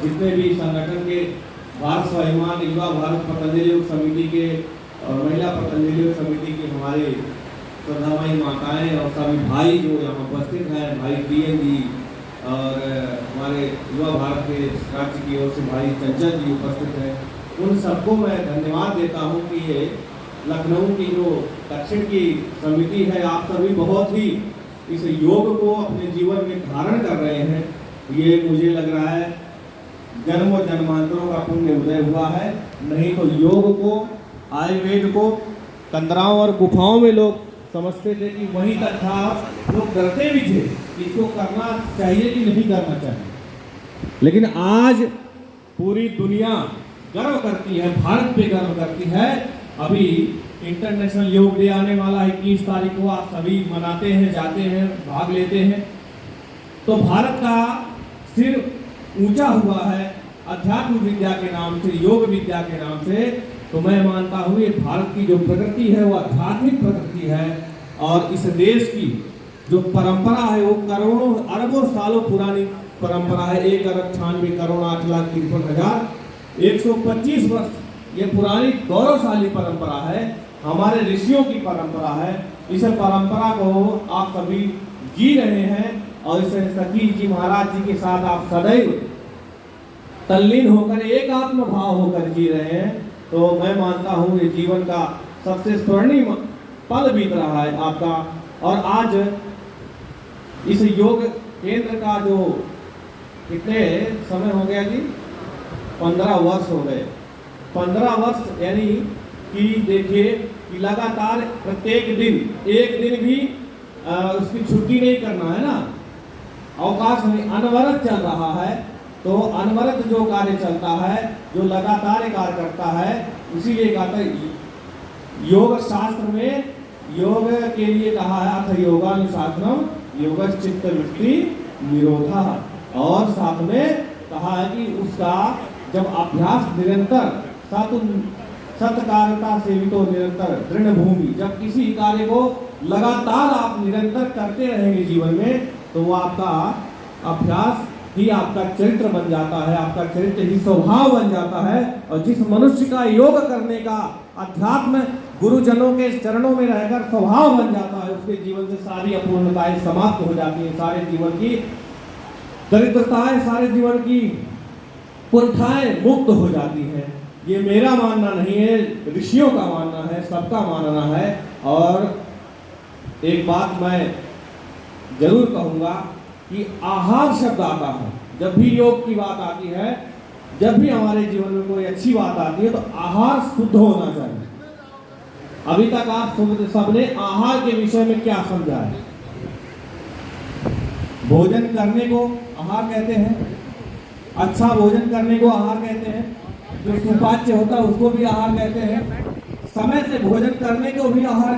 जितने भी संगठन के भारत स्वाभिमान युवा भारत पतंजलि योग समिति के और महिला पतंजलि योग समिति की हमारे श्रद्धामयी माताएं और सभी भाई जो यहाँ उपस्थित हैं, भाई प्रियन जी और हमारे युवा भारत के राज्य की ओर से भाई चंचल जी उपस्थित हैं, उन सबको मैं धन्यवाद देता हूँ कि ये लखनऊ की जो दक्षिण की समिति है, आप सभी बहुत ही इस योग को अपने जीवन में धारण कर रहे हैं। ये मुझे लग रहा है जन्म और जन्मांतरों का पुण्य उदय हुआ है। नहीं तो योग को, आयुर्वेद को कंदराओं और गुफाओं में लोग समझते थे कि वहीं तक था, लोग डरते भी थे कि इसको करना चाहिए कि नहीं करना चाहिए। लेकिन आज पूरी दुनिया गर्व करती है, भारत पे गर्व करती है। अभी इंटरनेशनल योग डे आने वाला है 21 तारीख को, आप सभी मनाते हैं, जाते हैं, भाग लेते हैं। तो भारत का सिर ऊंचा हुआ है अध्यात्म विद्या के नाम से, योग विद्या के नाम से। तो मैं मानता हूँ ये भारत की जो प्रकृति है वो आध्यात्मिक प्रकृति है, और इस देश की जो परंपरा है वो करोड़ों अरबों सालों पुरानी परंपरा है। 1,98,53,125 वर्ष ये पुरानी गौरवशाली परंपरा है, हमारे ऋषियों की परंपरा है। इस परंपरा को आप सभी जी रहे हैं और इस सखी जी महाराज जी के साथ आप सदैव तल्लीन होकर, एक आत्म भाव होकर जी रहे हैं। तो मैं मानता हूँ ये जीवन का सबसे स्वर्णिम पल बीत रहा है आपका। और आज इस योग केंद्र का जो कितने समय हो गया जी, 15 वर्ष हो गए। 15 वर्ष यानी कि देखिए कि लगातार प्रत्येक दिन, एक दिन भी उसकी छुट्टी नहीं करना है ना, अवकाश नहीं, अनवरत चल रहा है। तो अनवरत जो कार्य चलता है, जो लगातार कार्य करता है, इसीलिए कहता है योग शास्त्र में योग के लिए कहा है अथ योगानुशासनम योगश्चित्त वृत्ति निरोधा, और साथ में कहा है कि उसका जब अभ्यास निरंतर सत्कार्यता सेवितो निरंतर दृढ़ भूमि, जब किसी कार्य को लगातार आप निरंतर करते रहेंगे जीवन में, तो वो आपका अभ्यास ही आपका चरित्र बन जाता है, आपका चरित्र ही स्वभाव बन जाता है। और जिस मनुष्य का योग करने का अध्यात्म गुरुजनों के चरणों में रहकर स्वभाव बन जाता है, उसके जीवन से सारी अपूर्णताएं समाप्त हो जाती है, सारे जीवन की दरिद्रताएं, सारे जीवन की कुंठाएं मुक्त हो जाती हैं। ये मेरा मानना नहीं है, ऋषियों का मानना है, सबका मानना है। और एक बात मैं जरूर कहूँगा कि आहार शब्द आता है, जब भी योग की बात आती है, जब भी हमारे जीवन में कोई अच्छी बात आती है, तो आहार शुद्ध होना चाहिए। अभी तक आप सबने आहार के विषय में क्या समझा है? भोजन करने को आहार कहते हैं, अच्छा भोजन करने को आहार कहते हैं, जो सुपाच्य होता है उसको भी आहार कहते हैं, समय से भोजन करने को भी आहार